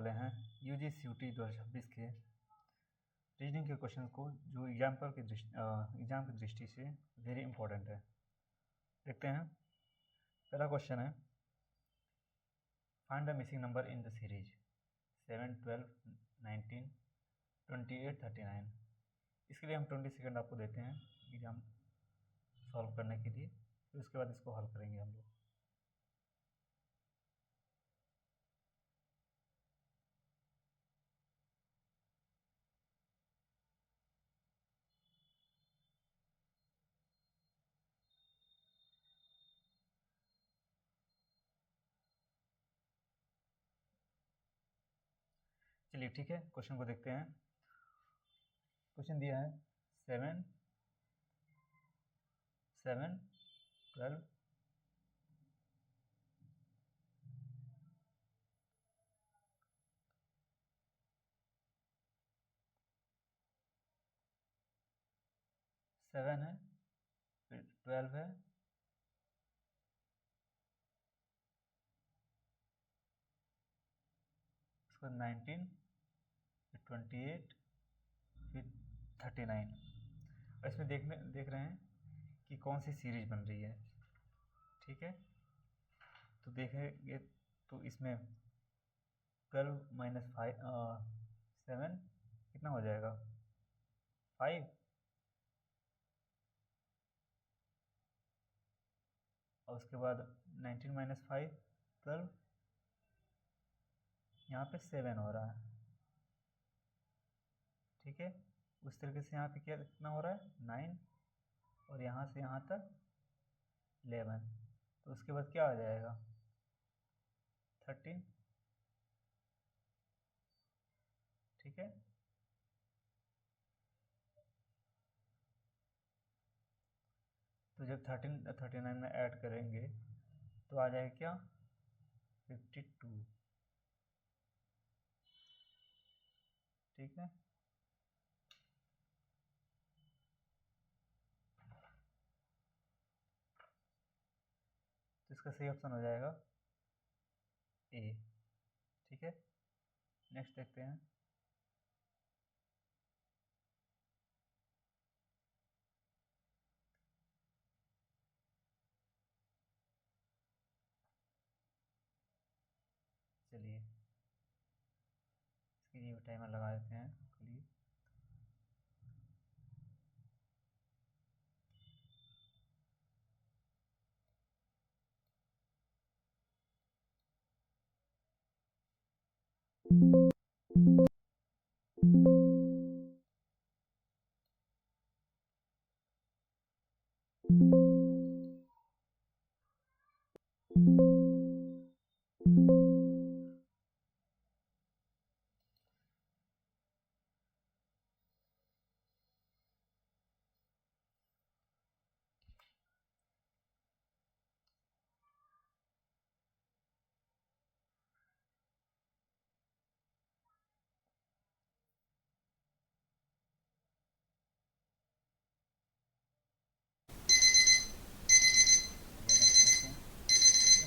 वाले हैं UGCUT 2026 के रीजनिंग के क्वेश्चन को, जो एग्जाम की दृष्टि से वेरी इंपॉर्टेंट है। देखते हैं। पहला क्वेश्चन है, find the missing number in the series 7, 12, 19, 28, 39। इसके लिए हम 20 सेकेंड आपको देते हैं एग्जाम सॉल्व करने के लिए, फिर उसके बाद इसको हल करेंगे हम लोग। चलिए ठीक है, क्वेश्चन को देखते हैं। क्वेश्चन दिया है 7, 7, 12, 7 है, फिर 12 है, उसके बाद 19, फिर 28, फिर 39। और इसमें देख रहे हैं कि कौन सी सीरीज बन रही है। ठीक है, तो देखेंगे तो इसमें 12 माइनस 7 कितना हो जाएगा, 5। और उसके बाद 19 माइनस 5, 12। यहाँ पे 7 हो रहा है। ठीक है, उस तरीके से यहाँ पे कितना हो रहा है, 9, और यहाँ से यहाँ तक 11। तो उसके बाद क्या आ जाएगा, 13। ठीक है, तो जब 39 में ऐड करेंगे तो आ जाएगा क्या, 52। ठीक है, तो इसका सही ऑप्शन हो जाएगा ए। ठीक है, नेक्स्ट देखते हैं। चलिए इसके लिए टाइमर लगा देते हैं आपके लिए।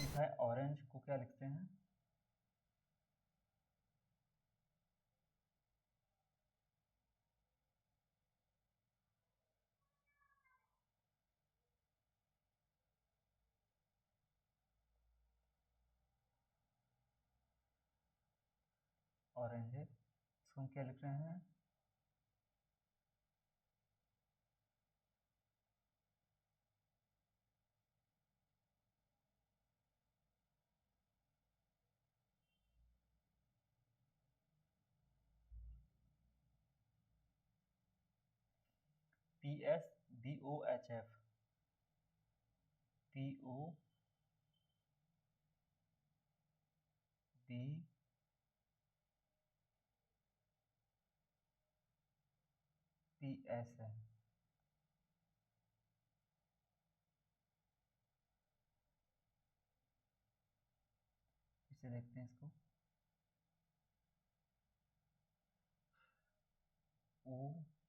लिखा है ऑरेंज को क्या लिखते हैं, ऑरेंज है, इसको हम क्या लिख रहे हैं, PSBOHF, POBPS है। इसे देखते हैं इसको, ORANGE,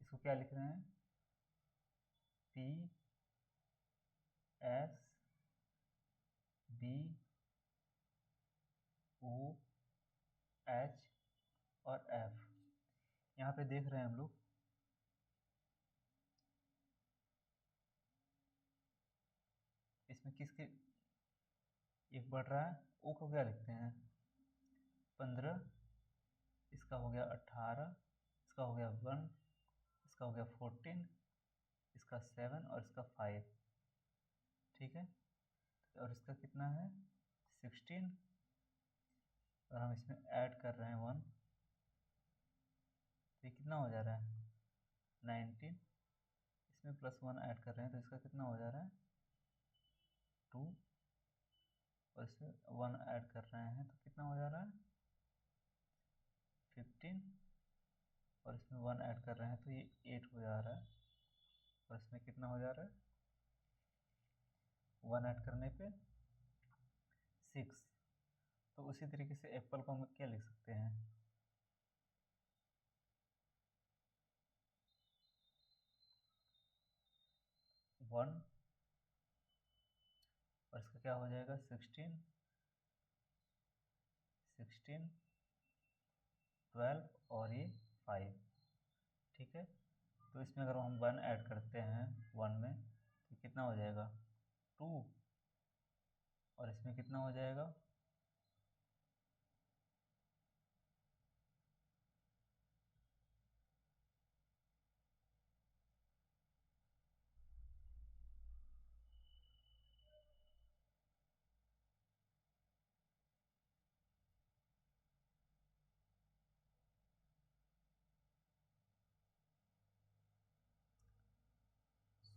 इसको क्या लिख रहे हैं, PSBOHF। H और F। यहाँ पे देख रहे हैं हम लोग इसमें किसके एक बढ़ रहा है, O को क्या लिखते हैं 15, इसका हो गया 18, इसका हो गया 1, इसका हो गया 14, इसका 7 और इसका 5, ठीक है। और इसका कितना है 16, और हम इसमें ऐड कर रहे हैं 1, तो ये कितना हो जा रहा है 19, इसमें +1 ऐड कर रहे हैं तो इसका कितना हो जा रहा है 2, और इसमें 1 ऐड कर रहे हैं तो कितना हो जा रहा है 15, और इसमें 1 ऐड कर रहे हैं तो ये 8 हो जा रहा है, और इसमें कितना हो जा रहा है 1 ऐड करने पे 6। तो उसी तरीके से एप्पल को हम क्या लिख सकते हैं 1, और इसका क्या हो जाएगा 16, 12 और ये 5, ठीक है। तो इसमें अगर हम 1 ऐड करते हैं 1 में तो कितना हो जाएगा 2, और इसमें कितना हो जाएगा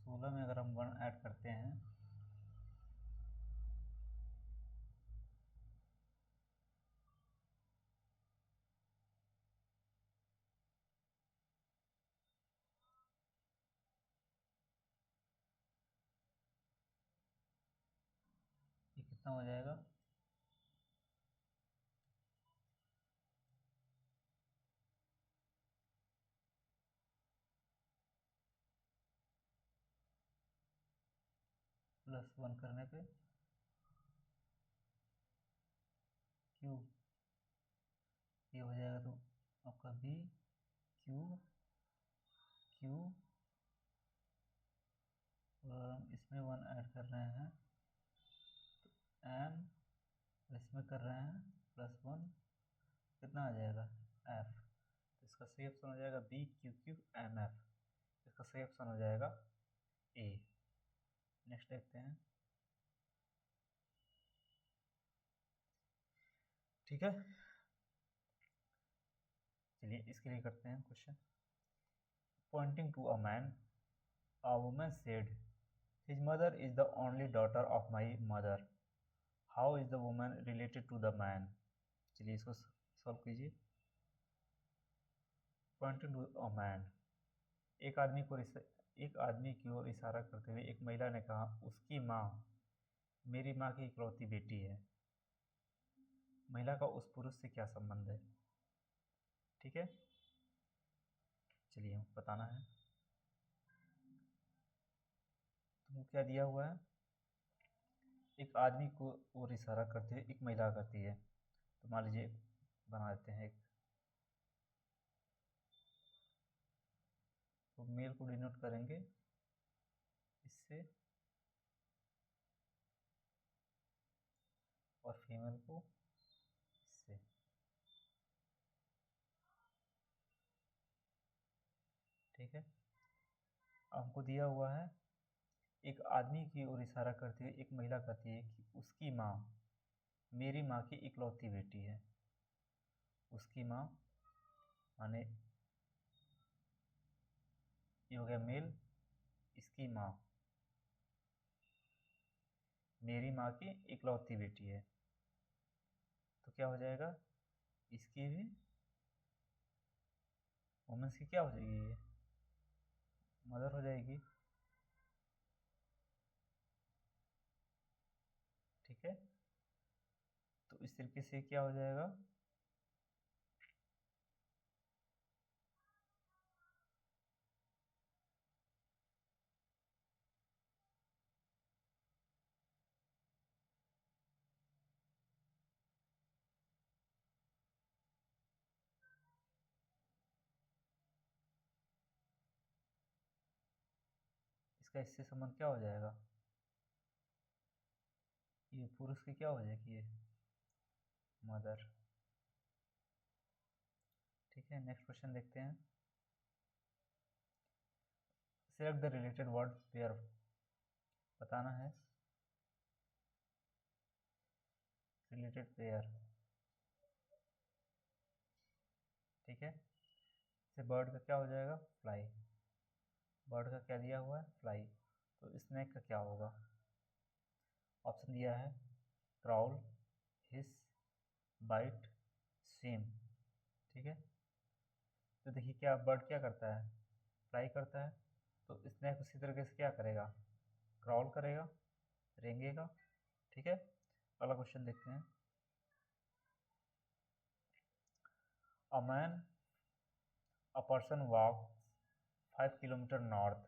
16 में अगर हम 1 ऐड करते हैं ये कितना हो जाएगा +1 करने पे Q, ये हो जाएगा तो आपका B Q Q, और हम इसमें 1 ऐड कर रहे हैं तो M, और इसमें कर रहे हैं +1, कितना आ जाएगा F। तो इसका सही ऑप्शन हो जाएगा BQQMF, इसका सही ऑप्शन हो जाएगा A। नेक्स्ट देखते हैं, ठीक है। चलिए इसके लिए करते हैं question. Pointing to a man, a woman said, his mother is the only daughter of my mother, how is the woman related to the man. चलिए इसको सॉल्व कीजिए। पॉइंटिंग टू अ मैन, एक आदमी की ओर इशारा करते हुए एक महिला ने कहा उसकी माँ मेरी माँ की इकलौती बेटी है। महिला का उस पुरुष से क्या संबंध है, ठीक है। चलिए बताना है। तुमको क्या दिया हुआ है, एक आदमी को और इशारा करते हुए एक महिला करती है, तो मान लीजिए बना देते हैं एक, तो मेल को डिनोट करेंगे इससे और फीमेल को इससे, ठीक है। हमको दिया हुआ है एक आदमी की ओर इशारा करते हुए एक महिला कहती है कि उसकी माँ मेरी माँ की इकलौती बेटी है। उसकी माँ माने ये हो गया मेल, इसकी माँ मेरी माँ की इकलौती बेटी है, तो क्या हो जाएगा इसकी भी वुमेन्स की क्या हो जाएगी, ये मदर हो जाएगी, ठीक है। तो इस तरीके से क्या हो जाएगा इसका इससे संबंध क्या हो जाएगा, ये पुरुष की क्या हो जाएगी, ये मदर। ठीक है, नेक्स्ट क्वेश्चन देखते हैं। Select the related word pair, बताना है रिलेटेड पेयर। ठीक है, जैसे बर्ड का क्या हो जाएगा, फ्लाई। बर्ड का क्या दिया हुआ है, फ्लाई। तो स्नेक का क्या होगा, ऑप्शन दिया है क्राउल, हिस, बाइट, स्विम। ठीक है, तो देखिए क्या बर्ड क्या करता है, फ्लाई करता है, तो स्नेक उसी तरीके से क्या करेगा, क्राउल करेगा, रेंगेगा। ठीक है, अगला क्वेश्चन देखते हैं। अ man, a person walk 5 kilometre north,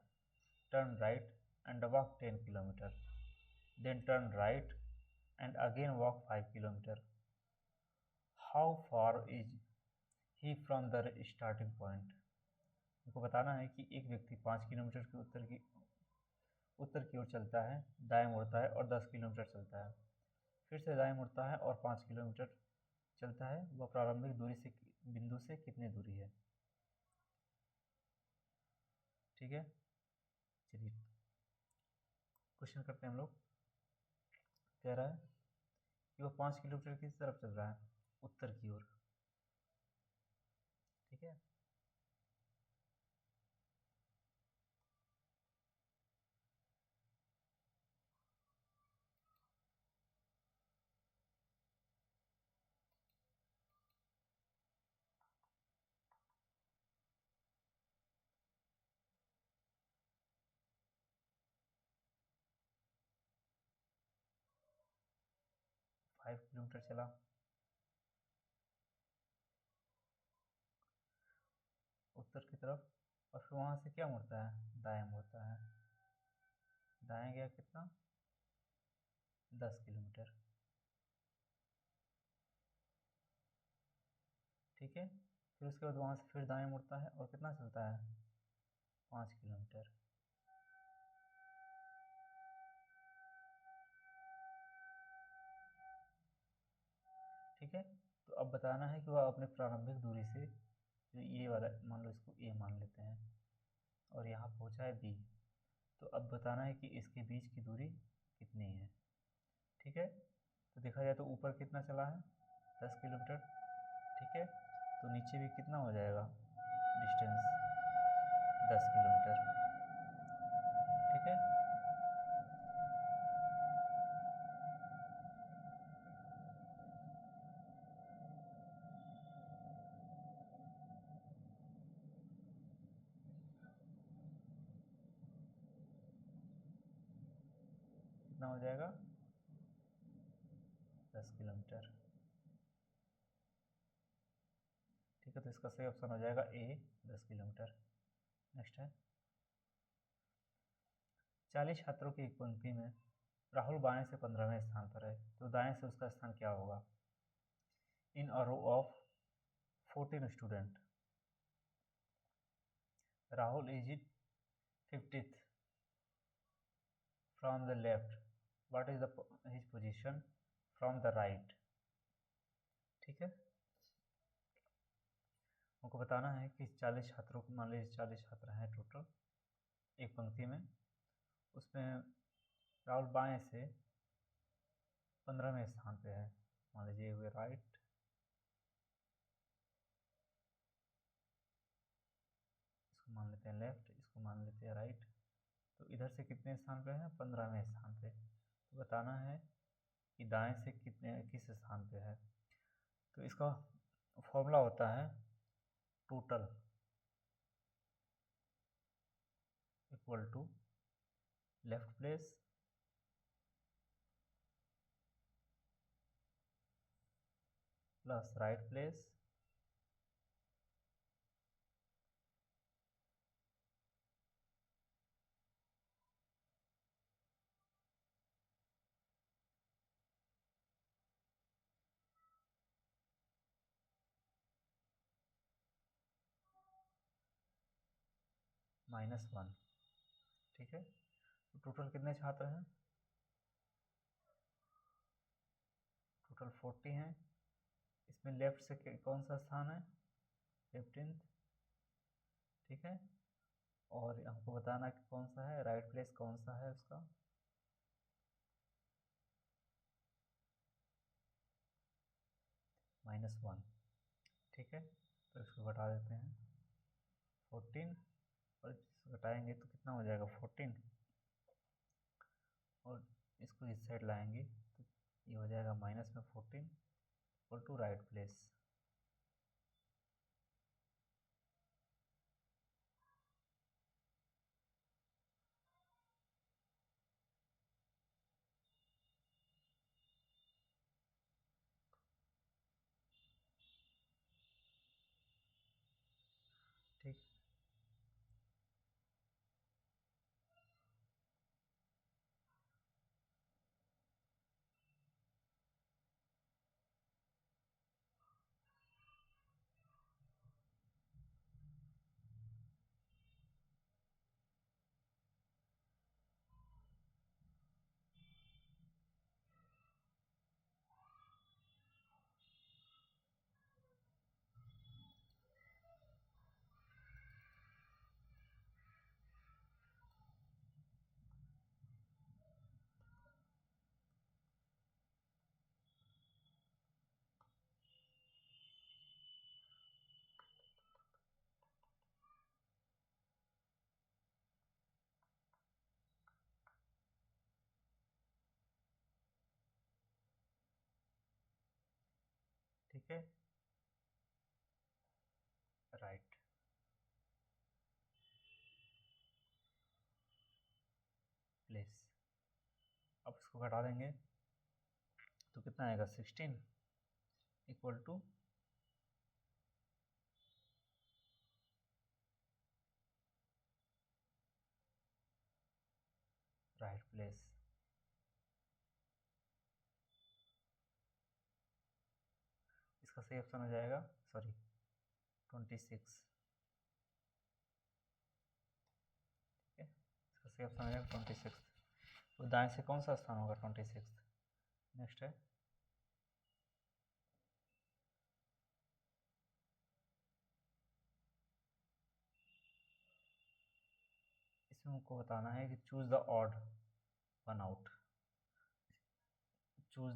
turn right and walk 10 kilometre, then turn right and again walk 5 kilometer. How far is he from the starting point? उनको बताना है कि एक व्यक्ति 5 किलोमीटर के उत्तर की ओर चलता है, दाएं मुड़ता है और 10 किलोमीटर चलता है, फिर से दाएं मुड़ता है और 5 किलोमीटर चलता है, वह प्रारंभिक दूरी से बिंदु से कितनी दूरी है। ठीक है, चलिए क्वेश्चन करते हैं हम लोग। कह रहा है कि वह 5 किलोमीटर किस तरफ चल रहा है, उत्तर की ओर। ठीक है, 5 किलोमीटर चला, उत्तर की तरफ, और फिर वहाँ से क्या मुड़ता है, दाएं मुड़ता है। दाएं गया कितना, 10 किलोमीटर। ठीक है, फिर उसके बाद वहाँ से फिर दाएं मुड़ता है और कितना चलता है, 5 किलोमीटर। ठीक है, तो अब बताना है कि वह अपने प्रारंभिक दूरी से, जो ये वाला मान लो, इसको ए मान लेते हैं, और यहाँ पहुँचा है बी, तो अब बताना है कि इसके बीच की दूरी कितनी है। ठीक है, तो देखा जाए तो ऊपर कितना चला है, 10 किलोमीटर। ठीक है, तो नीचे भी कितना हो जाएगा डिस्टेंस, 10 किलोमीटर। ठीक है, कितना हो जाएगा, 10 किलोमीटर। ठीक है, तो इसका सही ऑप्शन हो जाएगा ए, 10 किलोमीटर। नेक्स्ट है, 40 छात्रों की एक पंक्ति में राहुल बाएं से 15वें स्थान पर है, तो दाएं से उसका स्थान क्या होगा। In a row of 14 student, Rahul is it 50th from the left, what is the his position from the right. ठीक है, उनको बताना है कि 40 छात्रों को, मान लीजिए 40 छात्र हैं टोटल एक पंक्ति में, उसमें राहुल बाएं से 15वें स्थान पे है, मान लीजिए हुए राइट, इसको मान लेते हैं लेफ्ट, इसको मान लेते हैं राइट, तो इधर से कितने स्थान पे है, 15वें स्थान पे। तो बताना है कि दाएं से किस स्थान पे है। तो इसका फॉर्मूला होता है total equal to left place plus right place -1। ठीक है, तो टोटल कितने छात्र हैं? टोटल 40 हैं। इसमें लेफ्ट से कौन सा स्थान है? 15th। ठीक है, और हमको बताना कि कौन सा है राइट प्लेस, कौन सा है उसका। -1। ठीक है, तो इसको घटा देते हैं 14, और इसको घटाएंगे तो कितना हो जाएगा 14, और इसको इस साइड लाएंगे तो ये हो जाएगा -14 इक्वल टू राइट प्लेस। ठीक, ठीक है, राइट। प्लेस, अब इसको घटा देंगे तो कितना आएगा 16 इक्वल टू राइट प्लेस। इसका सही ऑप्शन हो जाएगा, सॉरी 26। ठीक है, इसका सही ऑप्शन हो जाएगा 26। तो दाएं से कौन सा स्थान होगा 26? नेक्स्ट है इसमें हमको बताना है कि choose the odd one out, choose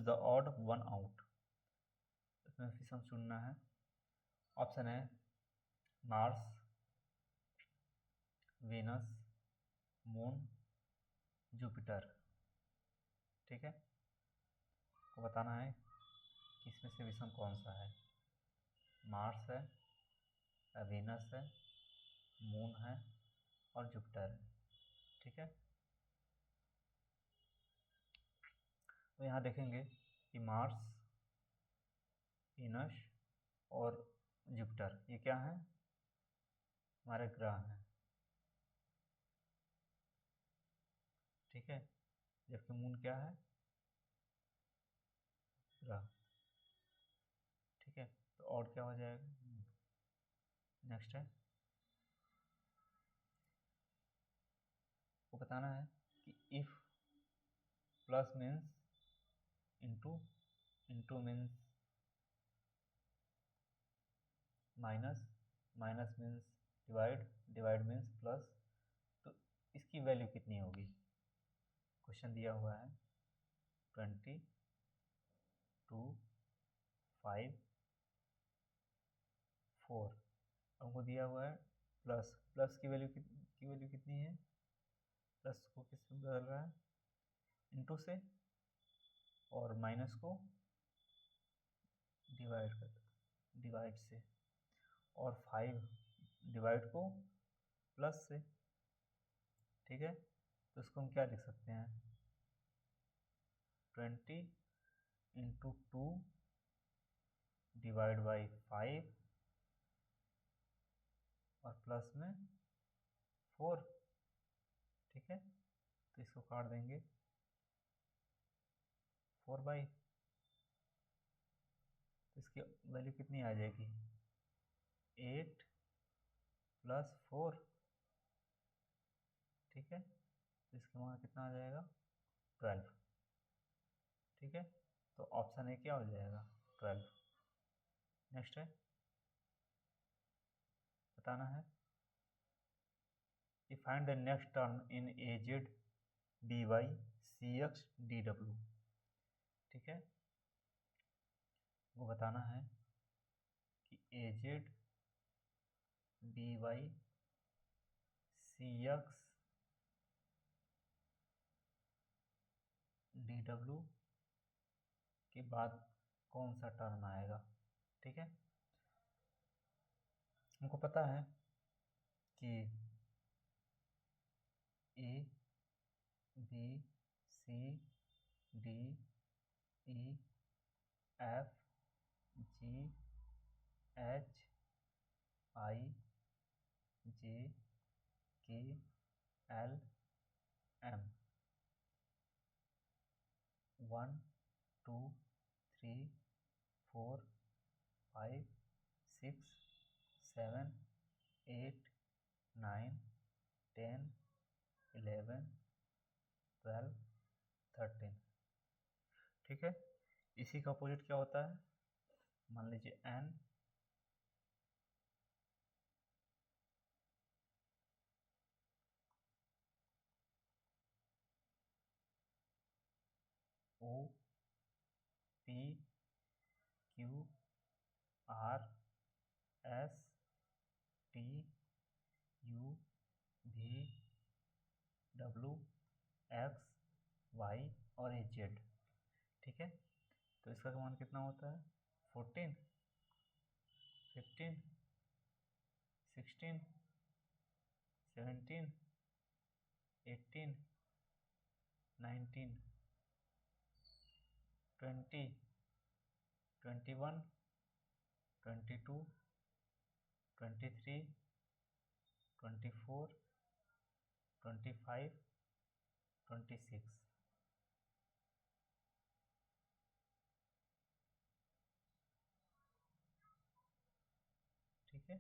the odd one out. इसमें फिर हम चुनना है, ऑप्शन है मार्स, वीनस, मून, जुपिटर। ठीक है, को बताना है कि इसमें से विषम कौन सा है। मार्स है, वीनस है, मून है और जुपिटर है। ठीक है, तो यहाँ देखेंगे कि मार्स, वीनस और जुपिटर ये क्या हैं? हमारे ग्रह हैं। ठीक है, जबकि मून क्या है? ग्रह। ठीक है, तो और क्या हो जाएगा? नेक्स्ट है, वो बताना है कि if plus means into, into means minus, minus means divide, divide means plus, तो इसकी वैल्यू कितनी होगी? क्वेश्चन दिया हुआ है 20, 2, 5, 4। हमको दिया हुआ है प्लस, प्लस की वैल्यू कितनी है? प्लस को किस में बदल रहा है? इंटू से, और माइनस को डिवाइड से, और 5 डिवाइड को प्लस से। ठीक है, तो इसको हम क्या लिख सकते हैं? 20 इंटू 2 डिवाइड बाई 5 और प्लस में 4। ठीक है, तो इसको काट देंगे 4/, तो इसकी वैल्यू कितनी आ जाएगी? 8 + 4 ठीक है, इसका मान कितना आ जाएगा 12। ठीक है, तो ऑप्शन ए क्या हो जाएगा 12। नेक्स्ट है, बताना है कि find the next term in A Z D Y C X D W. ठीक है, वो बताना है कि A Z D Y C X D W के बाद कौन सा टर्म आएगा। ठीक है, हमको पता है कि A B C D E F G H I J K L M 1 2 3 4 5 6 7 8 9 10 11 12 13। ठीक है, इसी का अपोजिट क्या होता है, मान लीजिए N O P Q R S T U V W X Y और ए जेड। ठीक है, तो इसका मान कितना होता है 14 15 16 17 18 19 20 21 22 23 24 25 26। ठीक है,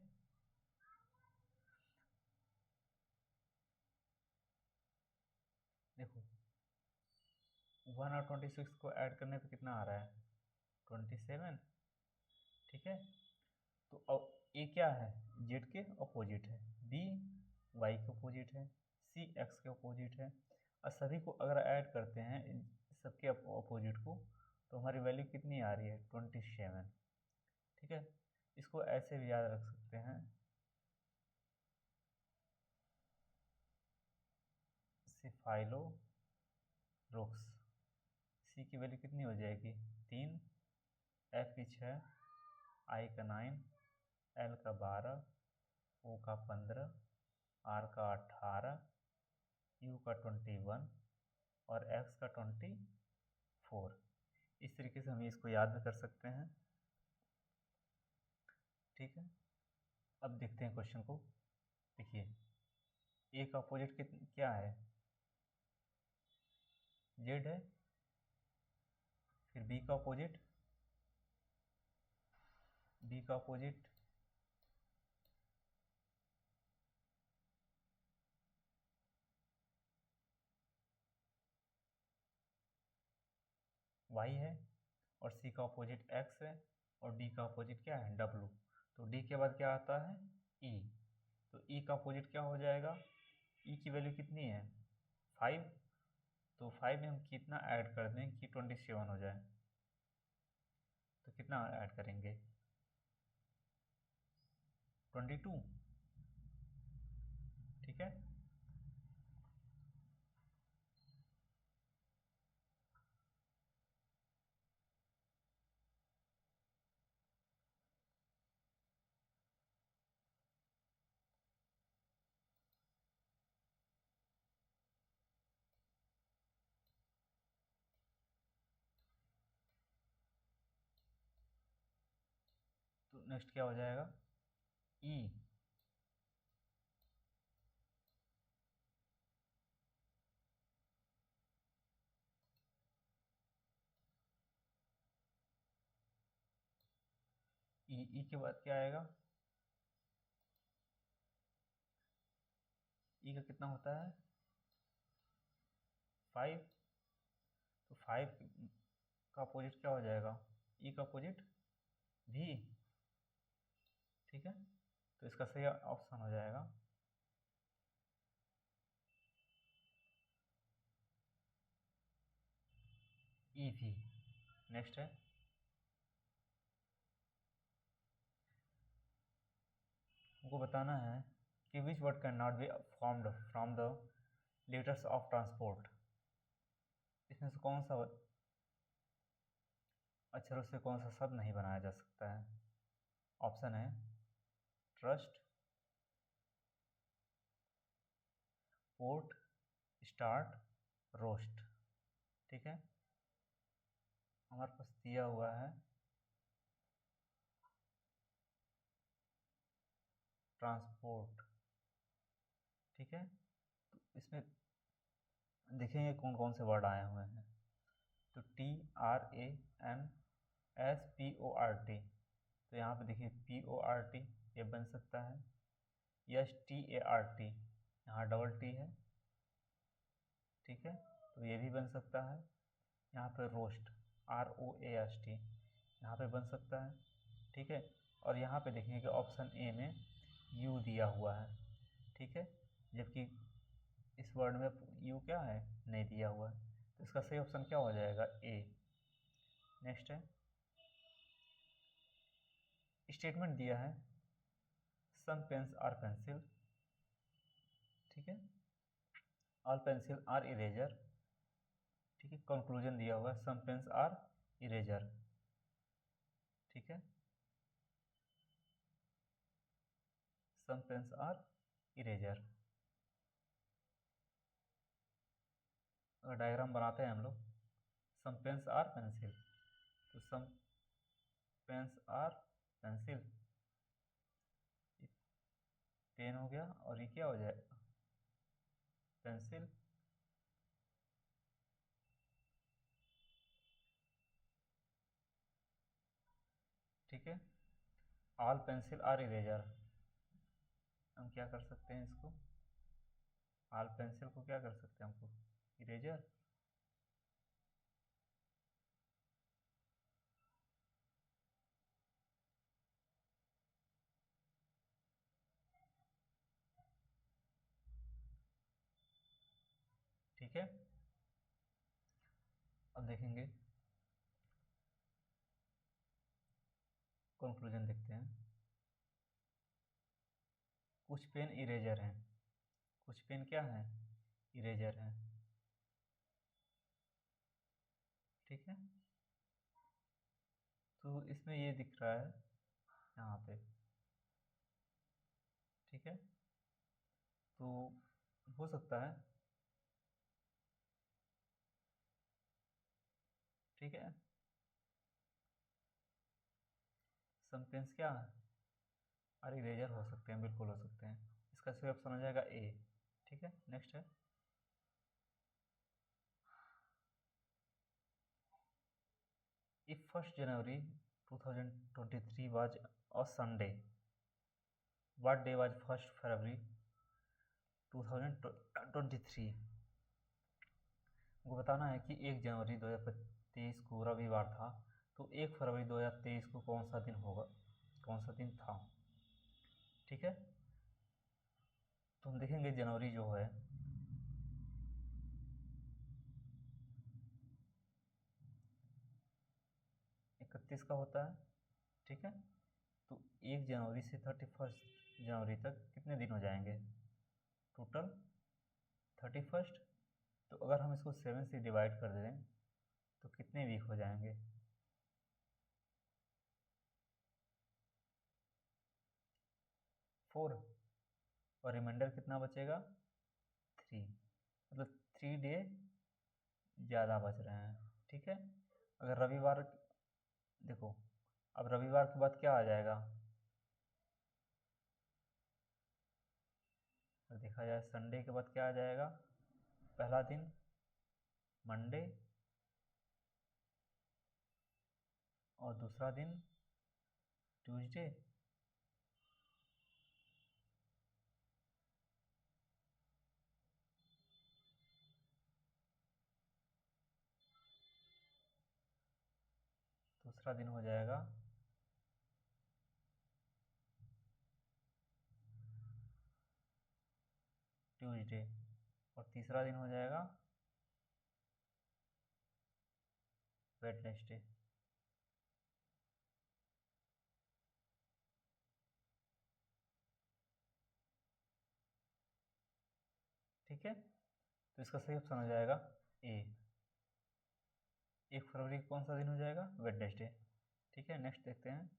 देखो 1 और 26 को ऐड करने पे कितना आ रहा है 27। ठीक है, तो अब ए क्या है जेड के अपोजिट है, बी वाई के अपोजिट है, सी एक्स के अपोजिट है, और सभी को अगर ऐड करते हैं सबके अपोजिट को तो हमारी वैल्यू कितनी आ रही है 27। ठीक है, इसको ऐसे भी याद रख सकते हैं सिफाइलो रोक्स। सी की वैल्यू कितनी हो जाएगी 3, एफ की 6, आई का 9, एल का 12, ओ का 15, आर का 18, यू का 21 और एक्स का 24। इस तरीके से हम इसको याद भी कर सकते हैं। ठीक है, अब देखते हैं क्वेश्चन को। देखिए ए का अपोजिट क्या है जेड है, फिर बी का अपोजिट वाई है, और सी का अपोजिट एक्स है, और डी का अपोजिट क्या है डब्लू। तो डी के बाद क्या आता है ई, तो ई का अपोजिट क्या हो जाएगा, ई की वैल्यू कितनी है 5, तो 5 में हम कितना ऐड कर दें कि 27 हो जाए, तो कितना ऐड करेंगे 22। ठीक है, तो नेक्स्ट क्या हो जाएगा ई ई के बाद क्या आएगा, ई का कितना होता है 5, तो 5 का अपोजिट क्या हो जाएगा, ई का अपोजिट भी, ठीक है। तो इसका सही ऑप्शन हो जाएगा ई भी। नेक्स्ट है, हमको बताना है कि which word can not be formed from the letters of transport. इसमें से कौन सा अक्षरों से कौन सा शब्द नहीं बनाया जा सकता है। ऑप्शन है ट्रस्ट, पोर्ट, स्टार्ट, रोस्ट, ठीक है। हमारे पास दिया हुआ है ट्रांसपोर्ट, ठीक है। तो इसमें देखेंगे कौन कौन से वर्ड आए हुए हैं। तो TRANSPORT, तो यहाँ पे देखिए PORT ये बन सकता है। START, यहाँ डबल टी है, ठीक है, तो ये भी बन सकता है। यहाँ पे रोस्ट, ROAST, यहाँ पे बन सकता है, ठीक है। और यहाँ पे देखेंगे कि ऑप्शन ए में यू दिया हुआ है, ठीक है, जबकि इस वर्ड में यू क्या है, नहीं दिया हुआ है। तो इसका सही ऑप्शन क्या हो जाएगा, ए। नेक्स्ट है, स्टेटमेंट दिया है सम पेन्स आर पेंसिल, ठीक है, ऑल पेंसिल आर इरेजर, ठीक है। कंक्लूजन दिया हुआ है सम पेन्स आर इरेजर, ठीक है, सम पेन्स आर इरेजर। अगर डायग्राम बनाते हैं हम लोग, सम पेन्स आर पेंसिल, तो सम पेन्स आर पेंसिल, पेन हो गया और ये क्या हो जाएगा, पेंसिल, ठीक है। ऑल पेंसिल आर इरेजर, हम क्या कर सकते हैं इसको, ऑल पेंसिल को क्या कर सकते हैं हमको, इरेजर, ठीक है। अब देखेंगे कंक्लूजन देखते हैं। कुछ पेन इरेजर हैं, कुछ पेन क्या है, इरेजर हैं, ठीक है। तो इसमें ये दिख रहा है यहाँ पे, ठीक है। तो हो सकता है, ठीक है, सम पेन्स क्या है, और इरेजर हो सकते हैं, बिल्कुल हो सकते हैं। इसका सही ऑप्शन हो जाएगा ए, ठीक है। नेक्स्ट है, if 1st January 2023 was a Sunday, what day was 1st February 2023। हमको बताना है कि 1 जनवरी 2023 को रविवार था, तो 1 फरवरी 2023 को कौन सा दिन होगा, कौन सा दिन था, ठीक है। तो हम देखेंगे जनवरी जो है 31 का होता है, ठीक है। तो 1 जनवरी से 31 जनवरी तक कितने दिन हो जाएंगे, टोटल 31। तो अगर हम इसको 7 से डिवाइड कर दें तो कितने वीक हो जाएंगे, 4, और रिमाइंडर कितना बचेगा, 3, मतलब 3 डे ज़्यादा बच रहे हैं, ठीक है। अगर रविवार, देखो अब रविवार के बाद क्या आ जाएगा, अगर देखा जाए संडे के बाद क्या आ जाएगा, पहला दिन मंडे, और दूसरा दिन ट्यूसडे, दूसरा दिन हो जाएगा ट्यूसडे, और तीसरा दिन हो जाएगा वेडनेसडे। ठीक है, तो इसका सही ऑप्शन हो जाएगा ए। 1 फरवरी कौन सा दिन हो जाएगा? वेडनेसडे। ठीक है, नेक्स्ट देखते हैं।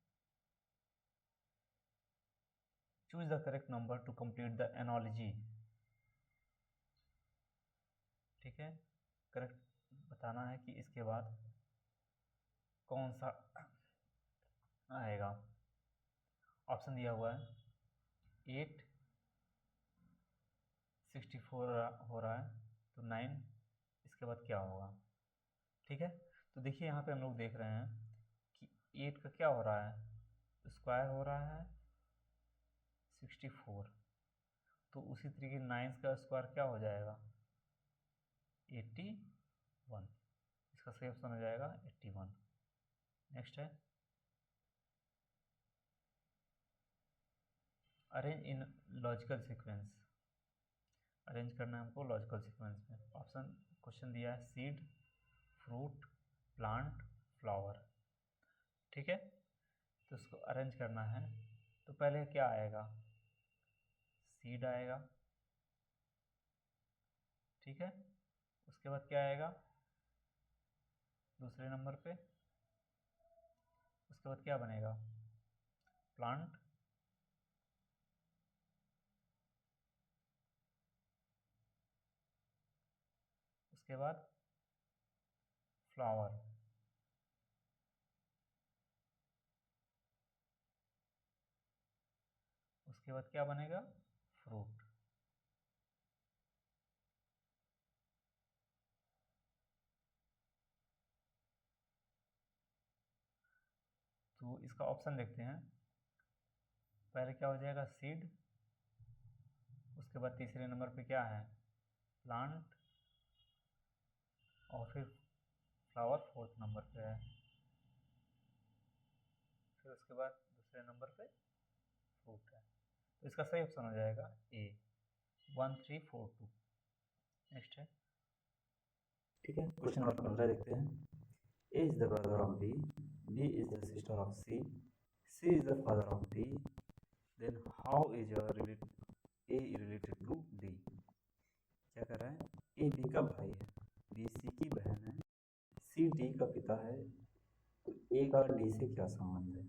Choose the correct number two complete the analogy. ठीक है, करेक्ट बताना है कि इसके बाद कौन सा आएगा। ऑप्शन दिया हुआ है 8, 64 हो रहा है, तो 9, इसके बाद क्या होगा? ठीक है, तो देखिए यहाँ पे हम लोग देख रहे हैं कि 8 का क्या हो रहा है? स्क्वायर हो रहा है 64, तो उसी तरीके 9 का स्क्वायर क्या हो जाएगा? 81। इसका सही ऑप्शन हो जाएगा 81। नेक्स्ट है arrange in logical sequence. Arrange करना है हमको लॉजिकल सीक्वेंस में। ऑप्शन क्वेश्चन दिया है सीड, फ्रूट, प्लांट, फ्लावर। ठीक है, तो इसको अरेंज करना है, तो पहले क्या आएगा? सीड आएगा। ठीक है, उसके बाद क्या आएगा दूसरे नंबर पे? उसके बाद क्या बनेगा? प्लांट। उसके बाद फ्लावर। उसके बाद क्या बनेगा? फ्रूट। तो इसका ऑप्शन देखते हैं। पहले क्या हो जाएगा? सीड। उसके बाद तीसरे नंबर पे क्या है? प्लांट। और फिर फ्लावर फोर्थ नंबर पे है। फिर उसके बाद दूसरे नंबर पे फ्रूट है। तो इसका सही ऑप्शन हो जाएगा ए, 1 3 4 2। नेक्स्ट है। ठीक है, क्वेश्चन नंबर 15 देखते हैं। A is the brother of B, B is the sister of C, C is the father of D, then how is A related to D? क्या कर रहा है? A B का भाई है, B C की बहन है, C D का पिता है, तो A का D से क्या संबंध है?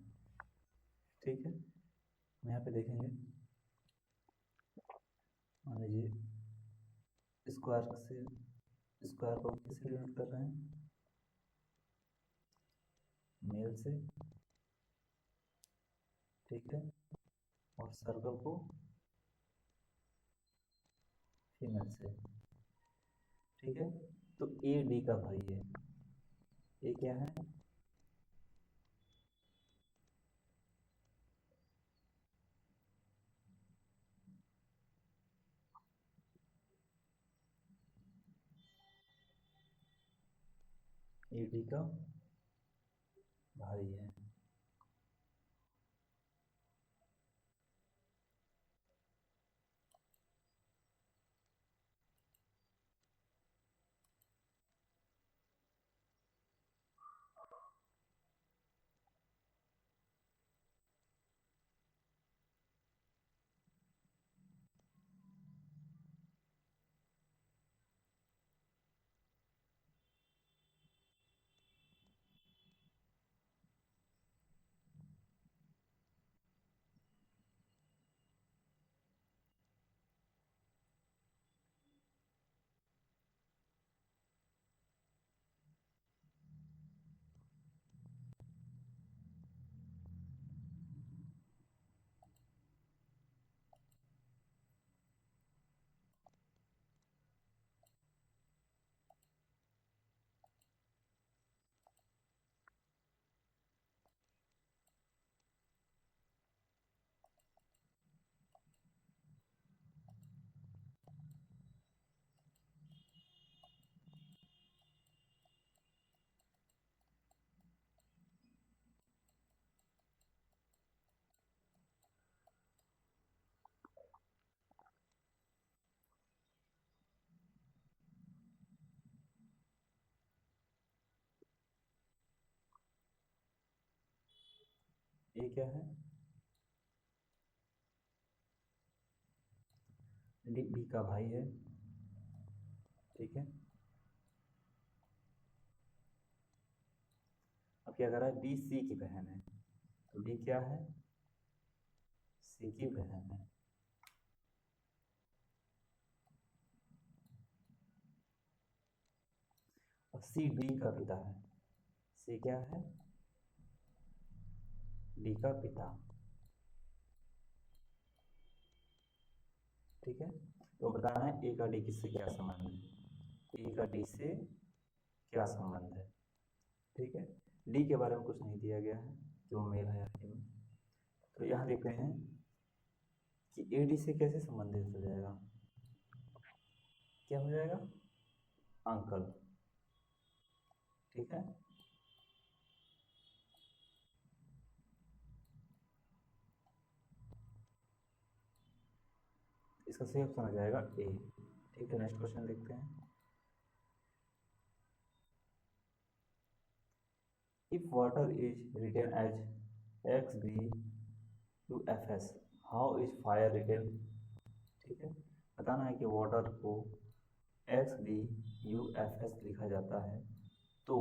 ठीक है, हम यहाँ पे देखेंगे। मान लीजिए स्क्वायर को किससे डिनोट कर रहे हैं? मेल से। ठीक है, और सर्कल को फीमेल से। ठीक है, तो ए डी का भाई है। ए क्या है? ए डी का भाई है। ए क्या है, डी बी का भाई है, ठीक है। अब क्या कर रहा है, बी सी की बहन है, तो डी क्या है, सी की बहन है। और सी डी का पिता है, सी क्या है, डी का पिता, ठीक है। तो बताना है ए का डी किससे क्या संबंध है, ए का डी से क्या संबंध है, ठीक है। डी के बारे में कुछ नहीं दिया गया है कि वो मेल है या फीमेल। तो यहाँ देखते हैं कि ए डी से कैसे संबंधित हो जाएगा, क्या हो जाएगा, अंकल, ठीक है। इसका सही ऑप्शन हो जाएगा ए, ठीक है। नेक्स्ट क्वेश्चन देखते हैं। If water is written as X B U F S, how is fire written, ठीक है। बताना है कि वाटर को X B U F S लिखा जाता है, तो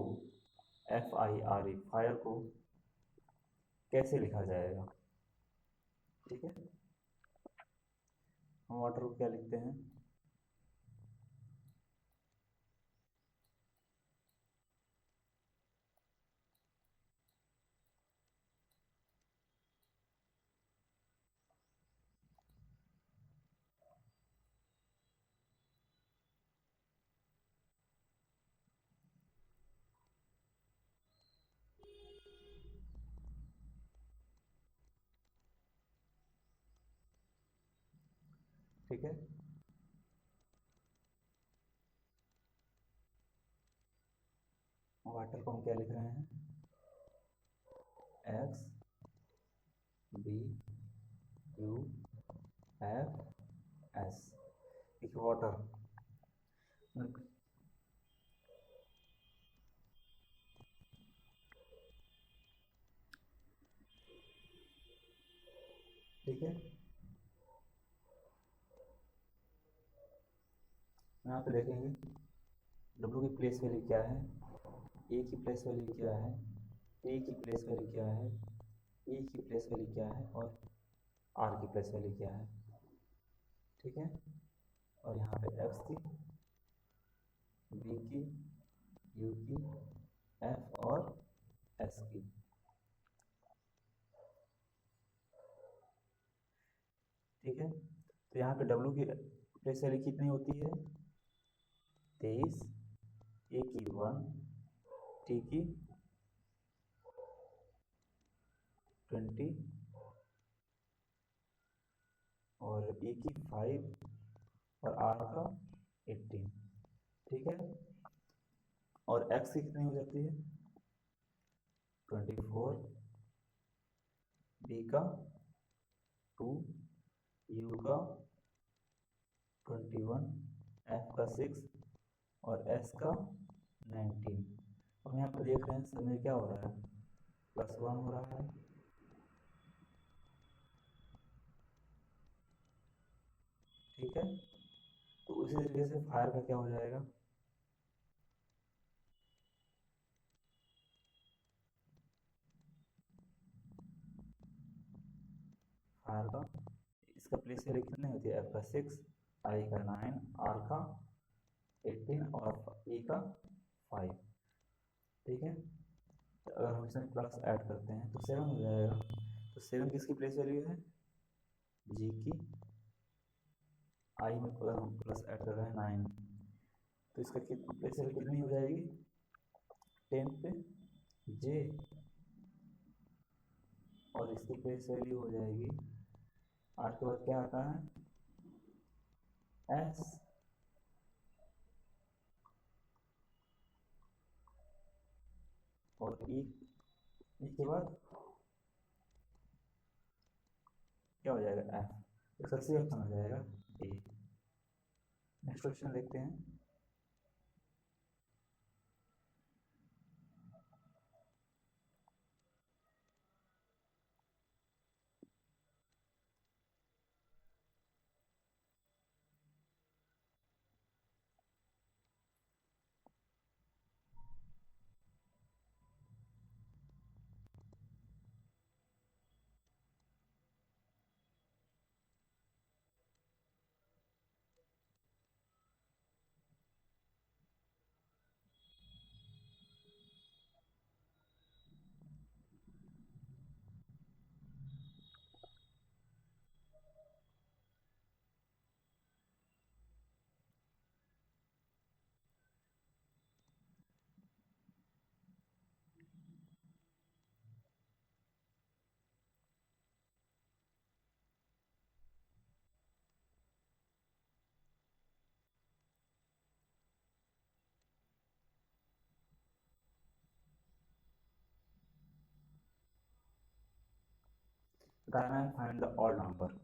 F I R E fire को कैसे लिखा जाएगा, ठीक है। हम वाटर को क्या लिखते हैं, ठीक है। वाटर को हम क्या लिख रहे हैं, X B U F S, एक वाटर, ठीक है। यहाँ पे देखेंगे डब्ल्यू की प्लेस वैल्यू क्या है, ए की प्लेस वैल्यू क्या है, ए की प्लेस वैल्यू क्या है, ए की प्लेस वैल्यू क्या है, और आर की प्लेस वैल्यू क्या है, ठीक है। और यहाँ पे एक्स की, बी की, यू की, एफ और एस की, ठीक है। तो यहाँ पे डब्ल्यू की प्लेस वैल्यू कितनी होती है, 23, ए की 1, टी की 20 और ए की 5 और आर का 18, ठीक है। और एक्स की कितनी हो जाती है, 24, बी का 2, यू का 21, एफ का 6 और एस का 19। हम यहाँ पर देख रहे हैं समय क्या हो रहा है, +1 हो रहा है, ठीक है। तो उसी तरीके से फायर का क्या हो जाएगा, फायर का इसका प्लेस वैल्यू कितनी होती है, एफ का 6, आई का 9, आर का 18 और ई का 5, ठीक है। तो अगर हम इसमें प्लस ऐड करते हैं तो 7 हो जाएगा। तो 7 किसकी प्लेस वैल्यू है, जी की, आई में अगर हम प्लस ऐड कर रहे हैं 9, तो इसका प्लेस वैल्यू कितनी हो जाएगी, 10 पे जे, और इसकी प्लेस वैल्यू हो जाएगी, आर के बाद क्या आता है, एस, और ई के बाद क्या हो जाएगा, एफ। तो सबसे ऑप्शन हो जाएगा ए। नेक्स्ट क्वेश्चन देखते हैं। बताना है find the odd number,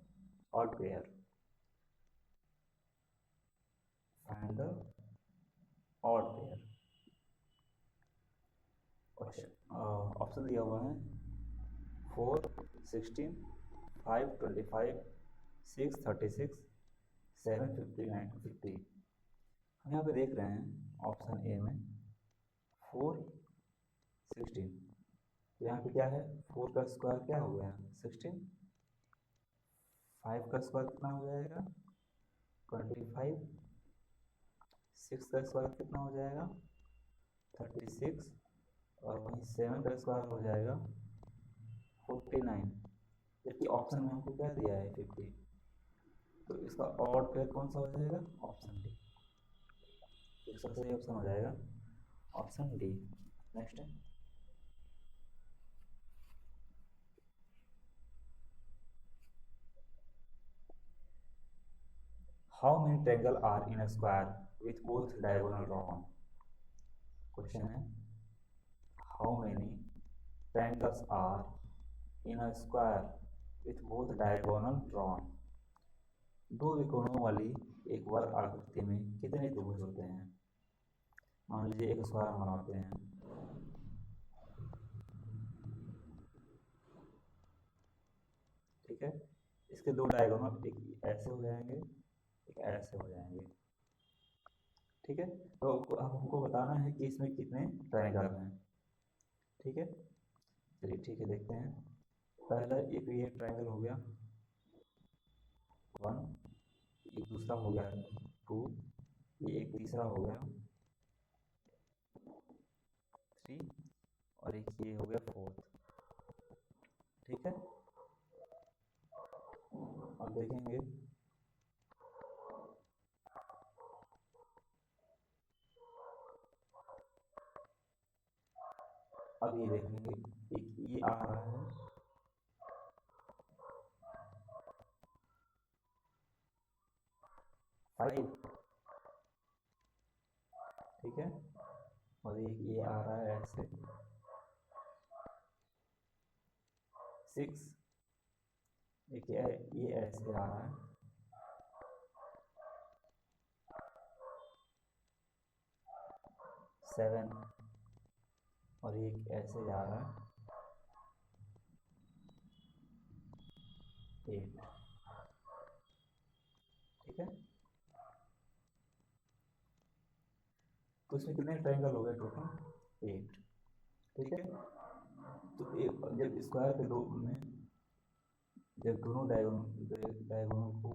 odd pair, find the odd pair. Option दिया हुआ है 4, 16, 5, 25, 6, 36, 7, 59, 50। हम यहाँ पे देख रहे हैं ऑप्शन ए में 4, 16। तो यहाँ पे क्या है, 4 का स्क्वायर क्या हो गया 16, 5 का स्क्वायर कितना हो जाएगा 25, 6 का स्क्वायर कितना हो जाएगा 36, और वहीं 7 का स्क्वायर हो जाएगा 49। जबकि ऑप्शन में हमको क्या दिया है 50, तो इसका ऑड पेयर कौन सा हो जाएगा ऑप्शन डी। तो इसका सही ऑप्शन हो जाएगा ऑप्शन डी। नेक्स्ट है, how many triangle are in a square with both diagonal drawn. Question है how many triangles are in a square with both diagonal drawn. दो विकोणों वाली एक वर्ग आकृति में कितने त्रिभुज होते हैं। मान लीजिए एक स्क्वायर हम बनाते हैं, ठीक है, इसके दो डायगोनल एक ऐसे हो जाएंगे, एक ऐसे हो जाएंगे, ठीक है। तो अब हमको बताना है कि इसमें कितने ट्रायंगल हैं, ठीक है। चलिए ठीक है, देखते हैं। पहला एक ये ट्रायंगल हो गया 1, एक दूसरा हो गया 2, ये एक तीसरा हो गया 3, और एक ये हो गया 4, ठीक है। अब देखेंगे अब ये देखेंगे एक ये आ रहा है 5, ठीक है, और एक ये आ रहा है ऐसे 6, एक ये ऐसे आ रहा है 7, और एक ऐसे जा रहा है 8, ठीक है। तो इसमें कितने ट्रायंगल हो गए टोटल 8, ठीक है। तो एक जब स्क्वायर के दो में जब दोनों डायगोनल को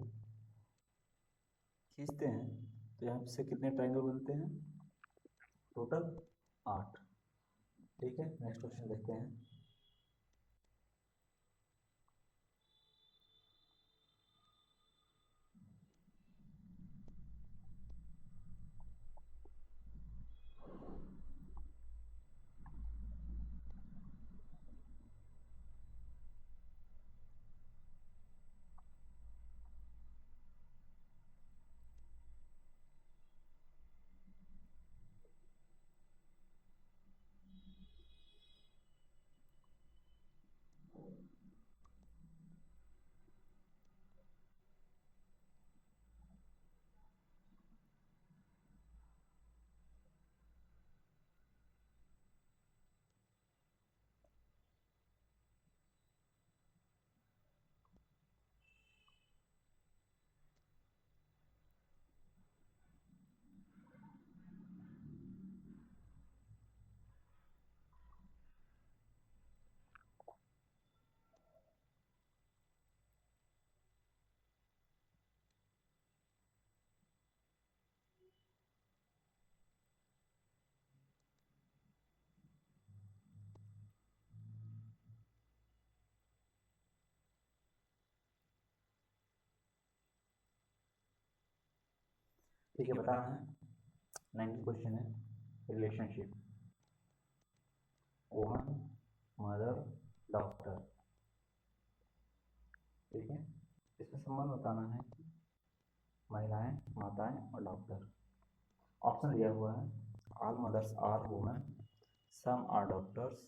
खींचते हैं तो यहाँ से कितने ट्रायंगल बनते हैं टोटल 8, ठीक है। नेक्स्ट क्वेश्चन देखते हैं। ठीक है, बताना है 9th क्वेश्चन है रिलेशनशिप वुमन मदर डॉक्टर, ठीक है। इसमें संबंध बताना है महिलाएं माताएं और डॉक्टर। ऑप्शन दिया हुआ है all mothers are women, some are doctors,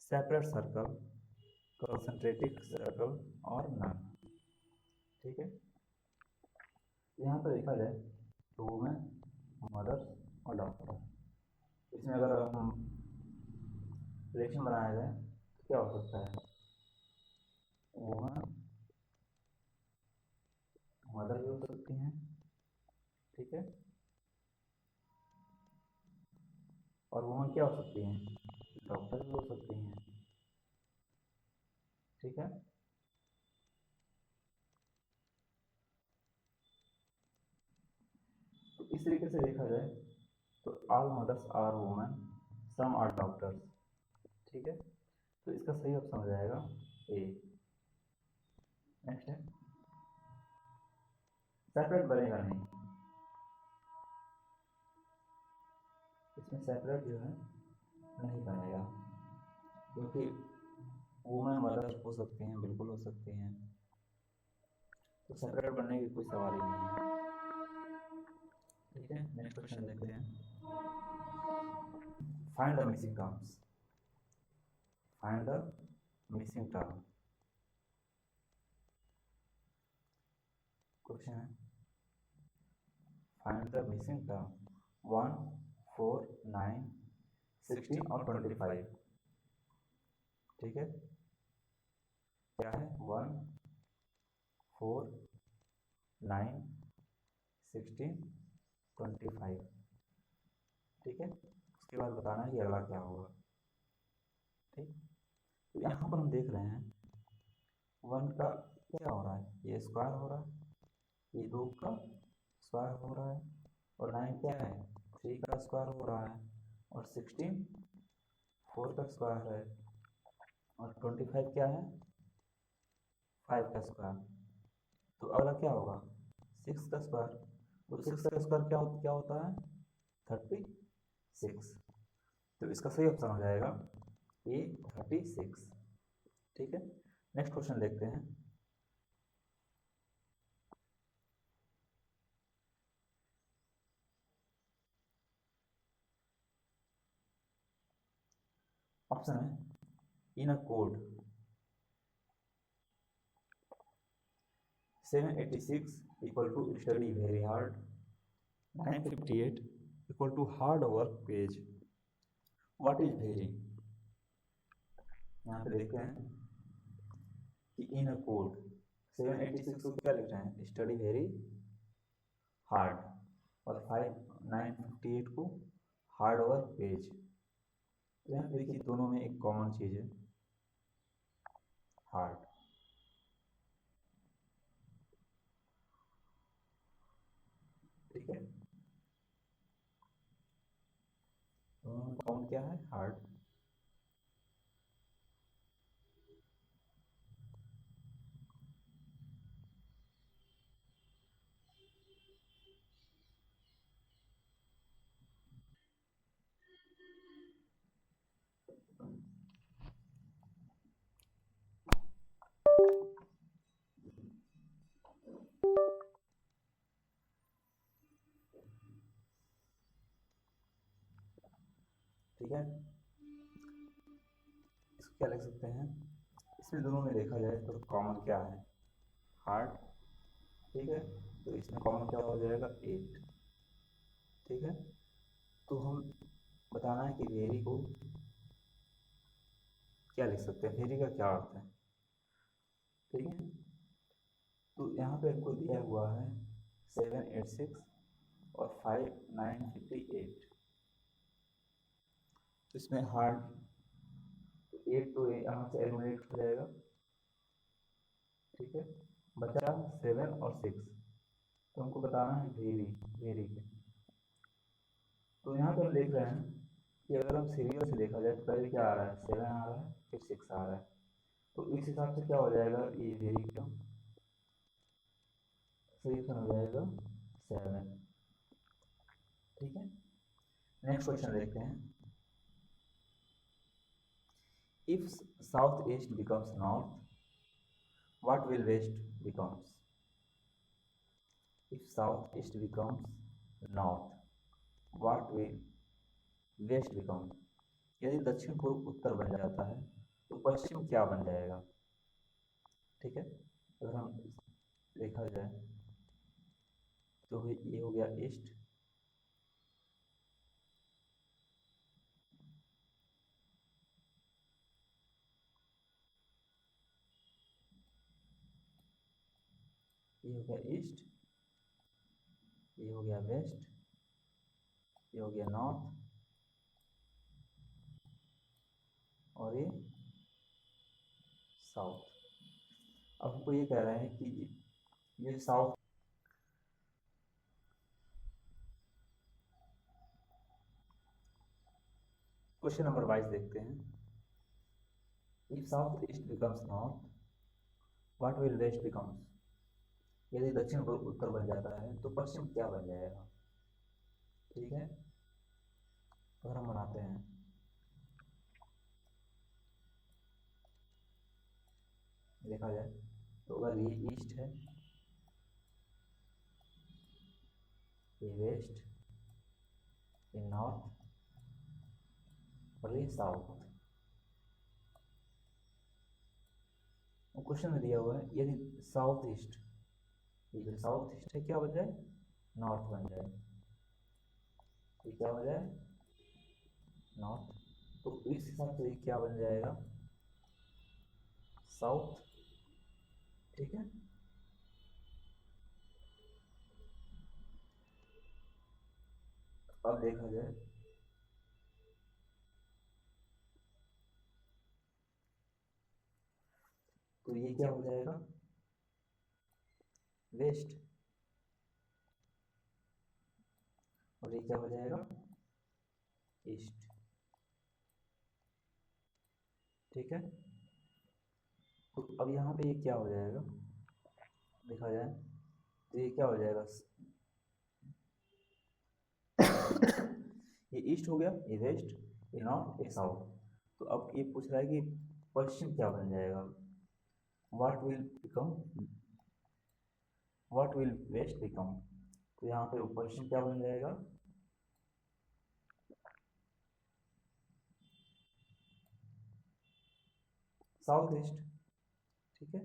separate circle, concentric circle और नन। ठीक है, यहाँ पर देखा जाए तो वुमेन, मदर और डॉक्टर, इसमें अगर हम रिलेशन बनाया जाए तो क्या हो सकता है? वुमेन मदर भी हो सकती हैं, ठीक है, और वुमेन क्या हो सकती हैं? डॉक्टर भी हो सकती हैं, ठीक है। तो इस तरीके से देखा जाए तो all mothers are women, some are doctors, ठीक है। तो इसका सही ऑप्शन हो जाएगा ए। नेक्स्ट है सेपरेट बनेगा नहीं, इसमें सेपरेट जो है नहीं बनेगा, क्योंकि वुमेन मदर हो सकती हैं, बिल्कुल हो सकती हैं, तो सेपरेट बनने की कोई सवाल ही नहीं है। ठीक है, नेक्स्ट क्वेश्चन देखते हैं। Find the missing terms, find the missing term. Question है फाइंड द मिसिंग टर्म 1, 4, 9, 16 और 25। ठीक है, क्या है? 1, 4, 9, 16, 25। ठीक है, उसके बाद बताना है कि अगला क्या होगा। ठीक, तो यहाँ पर हम देख रहे हैं 1 का क्या हो रहा है? ये स्क्वायर हो रहा है, ये 2 का स्क्वायर हो रहा है, और 9 क्या है? 3 का स्क्वायर हो रहा है, और 16 4 का स्क्वायर है, और 25 क्या है? 5 का स्क्वायर। तो अगला क्या होगा? 6 का स्क्वायर। तो 6 का स्क्वायर क्या होता है? 36। तो इसका सही ऑप्शन हो जाएगा ये 36। ठीक है, नेक्स्ट क्वेश्चन देखते हैं। ऑप्शन है in a code 786 equal to study very hard, 958 equal to hard work page, what is very? यहाँ पे देखते हैं कि इन अ कोड 786 को क्या लिख रहे हैं? स्टडी वेरी हार्ड, और 958 को हार्ड वर्क पेज। तो यहाँ पे देखिए दोनों में एक कॉमन चीज है, हार्ड। ठीक है, दोनों में कॉमन क्या है? हार्ड। ठीक है, इसको क्या लिख सकते हैं? इसमें दोनों में देखा जाए तो कॉमन क्या है? हार्ड। ठीक है, तो इसमें कॉमन क्या हो जाएगा? 8। ठीक है, तो हम बताना है कि वेरी को क्या लिख सकते हैं, वेरी का क्या अर्थ है। ठीक है, तो यहाँ पे आपको दिया हुआ है 786 और 5958। तो इसमें हार्ड 8 तो यहाँ से एलिमिनेट हो जाएगा। ठीक है, बचा 7 और 6, तो हमको बताना है वेरी, वेरी के। तो यहाँ पे हम देख रहे हैं कि अगर हम सीरियल से देखा जाए तो पहले क्या आ रहा है? 7 आ रहा है, फिर 6 आ रहा है, तो इस हिसाब से क्या हो जाएगा? ये वेरी का सही हो जाएगा 7। ठीक है, नेक्स्ट क्वेश्चन देखते हैं। If south east becomes north, what will west becomes? If south east becomes north, what will west become? यदि दक्षिण पूर्व उत्तर बन जाता है तो पश्चिम क्या बन जाएगा, ठीक है। अगर हम देखा जाए तो ये हो गया ईस्ट, ये हो गया ईस्ट, ये हो गया वेस्ट, ये हो गया नॉर्थ, और ये साउथ। अब हमको ये कह रहे हैं कि ये साउथ, क्वेश्चन नंबर 22 देखते हैं। If south east becomes north, what will west becomes. यदि दक्षिण उत्तर बन जाता है तो पश्चिम क्या बन जाएगा, ठीक है। अगर हम बनाते हैं, देखा जाए तो अगर ये ईस्ट है, ये वेस्ट, ये नॉर्थ, और ये साउथ। क्वेश्चन में दिया हुआ है यदि साउथ ईस्ट, ये जो साउथ ईस्ट है क्या बन जाए, नॉर्थ बन जाए, ये क्या बन जाए, नॉर्थ। तो इस हिसाब से ये क्या बन जाएगा, साउथ, ठीक है। अब देखा जाए तो ये क्या हो जाएगा, वेस्ट, और ये क्या हो जाएगा, ईस्ट, ठीक है। तो अब यहाँ पे ये क्या हो जाएगा, देखा जाए तो ये क्या हो जाएगा, ये ईस्ट हो गया, ये वेस्ट, ये नॉर्थ, ये साउथ। तो अब ये पूछ रहा है कि पश्चिम क्या बन जाएगा, what will become, what will west become. तो यहाँ पे पश्चिम क्या बन जाएगा, साउथ ईस्ट, ठीक है।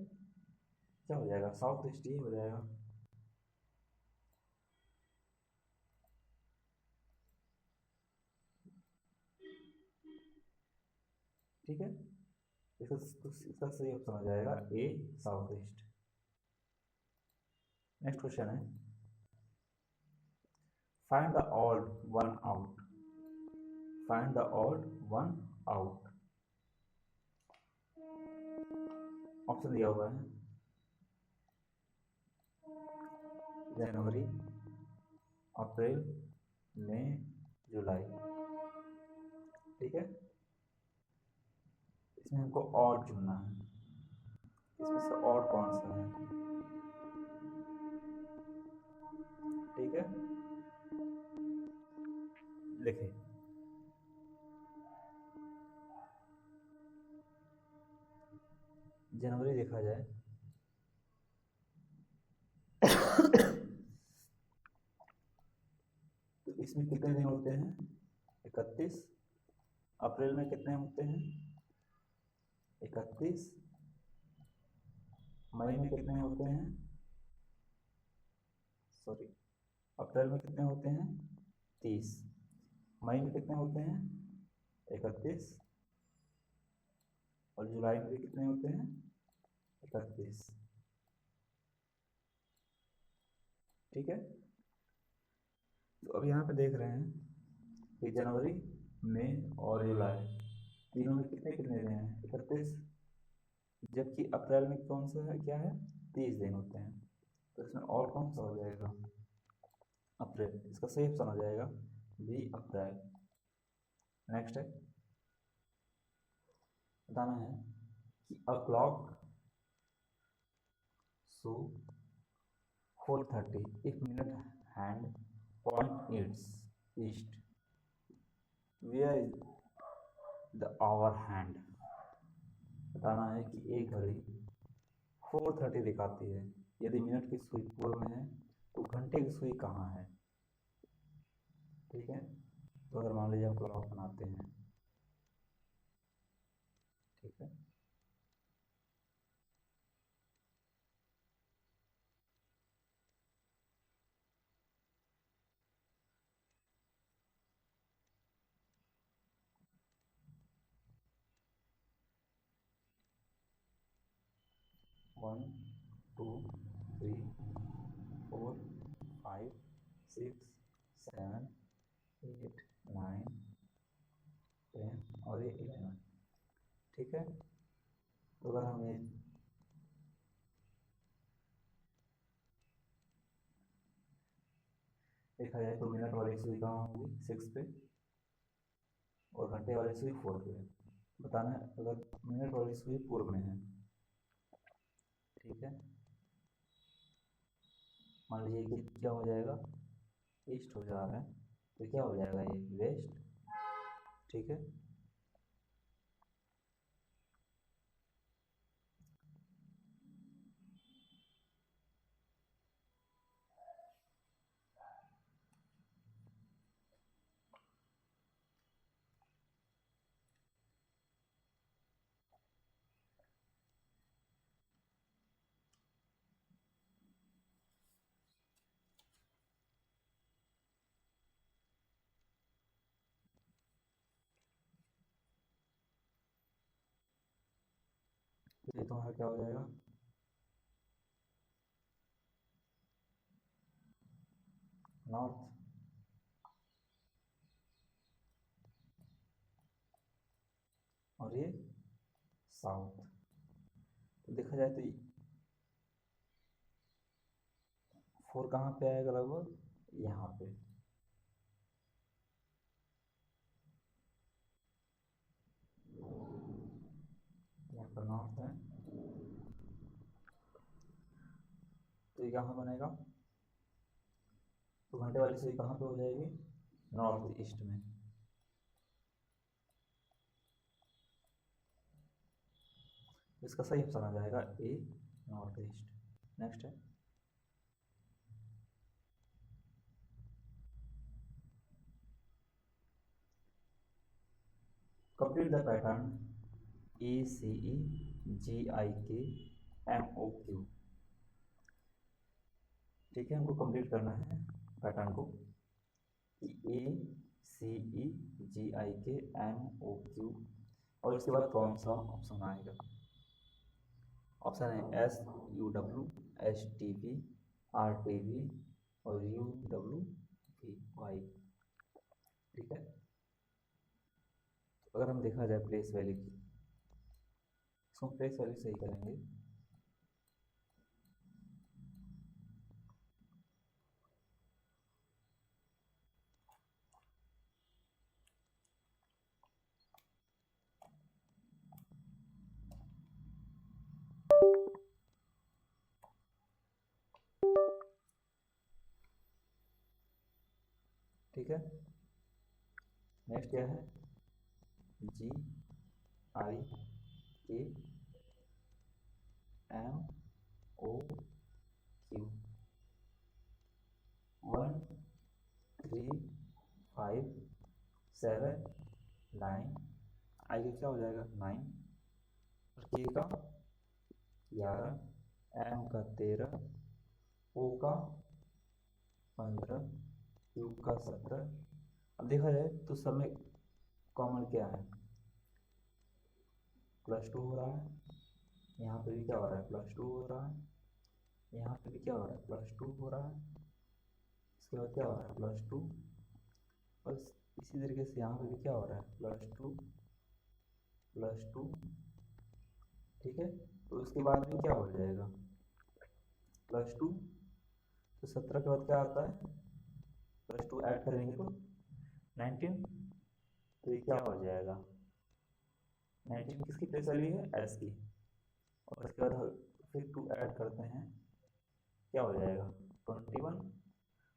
क्या हो जाएगा, साउथ ईस्ट ये हो जाएगा, ठीक है। इसका सही ऑप्शन हो जाएगा ए, साउथ ईस्ट। नेक्स्ट क्वेश्चन है, find the odd one out, find the odd one out. Option दिया हुआ है जनवरी, अप्रैल, मई, जुलाई, ठीक है। इसमें हमको ऑड चुनना है, इसमें से ऑड कौन सा है, ठीक है। लिखे जनवरी देखा जाए तो इसमें कितने दिन होते हैं, 31। अप्रैल में कितने होते हैं, 31। मई में कितने होते हैं, सॉरी, अप्रैल में कितने होते हैं, 30। मई में कितने होते हैं, 31। और जुलाई में भी कितने होते हैं, 31, ठीक है। तो अब यहाँ पे देख रहे हैं कि जनवरी, मई और जुलाई तीनों में कितने कितने दिन हैं, 31। जबकि अप्रैल में कौन सा है, क्या है, 30 दिन होते हैं। तो इसमें और कौन सा हो जाएगा, अप्रैल। इसका सही ऑप्शन हो जाएगा बी, अप्रैल। नेक्स्ट है, बताना है कि a clock so 4:30 if minute hand point its east, where is the hour hand। बताना है कि एक घड़ी 4:30 दिखाती है, यदि मिनट की सुई पूर्व में है तो घंटे की सुई कहाँ है, ठीक है। तो अगर मान लीजिए हम क्लॉक बनाते हैं, ठीक है। 1 2 3 4 5 6 7 8 9 10 और ये 11। ठीक है, तो अगर हम ये देखा जाए तो मिनट वाली सुई कहाँ होगी 6 पे और घंटे वाली सुई 4 पे। बताना है अगर मिनट वाली सुई पूर्व में है। ठीक है, मान लीजिए कि क्या हो जाएगा, ईस्ट हो जा रहा है तो क्या हो जाएगा ये वेस्ट। ठीक है, तो ये तुम्हारा क्या हो जाएगा, नॉर्थ। और ये साउथ। तो देखा जाए तो 4 कहाँ पे आएगा, लगभग यहाँ पे। यहाँ पर नॉर्थ है तो ये कहाँ बनेगा, तो घंटे वाली सुई कहाँ पे हो जाएगी, नॉर्थ ईस्ट में। इसका सही ऑप्शन आ जाएगा ए, नॉर्थ ईस्ट। नेक्स्ट है कंप्लीट द पैटर्न ACEGIKMOQ। ठीक है, हमको कंप्लीट करना है पैटर्न को ACEGIKMOQ और इसके बाद कौन सा ऑप्शन आएगा। ऑप्शन है SUW, STV, RTV और UWVY। ठीक है, अगर हम देखा जाए प्लेस वैल्यू की, इसको प्लेस वैल्यू सही करेंगे। ठीक है, नेक्स्ट क्या है, GIKMOQ 1 3 5 7 9। आई का क्या हो जाएगा 9 और के का 11, एम का 13, ओ का 15, क्यू का 17। अब देखा जाए तो सब में कॉमन क्या है, +2 हो रहा है, यहाँ पे भी क्या हो रहा है +2 हो रहा है, यहाँ पे भी क्या हो रहा है +2 हो रहा है, इसके बाद क्या हो रहा है +2 और इसी तरीके से यहाँ पे भी क्या हो रहा है +2 +2। ठीक है, तो उसके बाद भी क्या हो जाएगा +2, तो 17 के बाद क्या आता है +2 ऐड करेंगे तो 19, तो ये क्या हो जाएगा 19 किसकी प्लेस वैल्यू है, एस की। और उसके बाद फिर 2 ऐड करते हैं, क्या हो जाएगा 21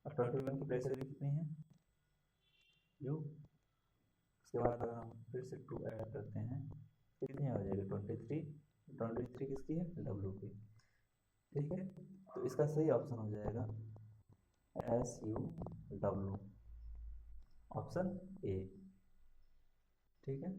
और 21 की प्लेस वैल्यू कितनी है यू। उसके बाद अगर हम फिर से 2 ऐड करते हैं कितनी हो जाएगी 23, 23 किसकी है डब्ल्यू की। ठीक है, तो इसका सही ऑप्शन हो जाएगा SUW, ऑप्शन ए। ठीक है।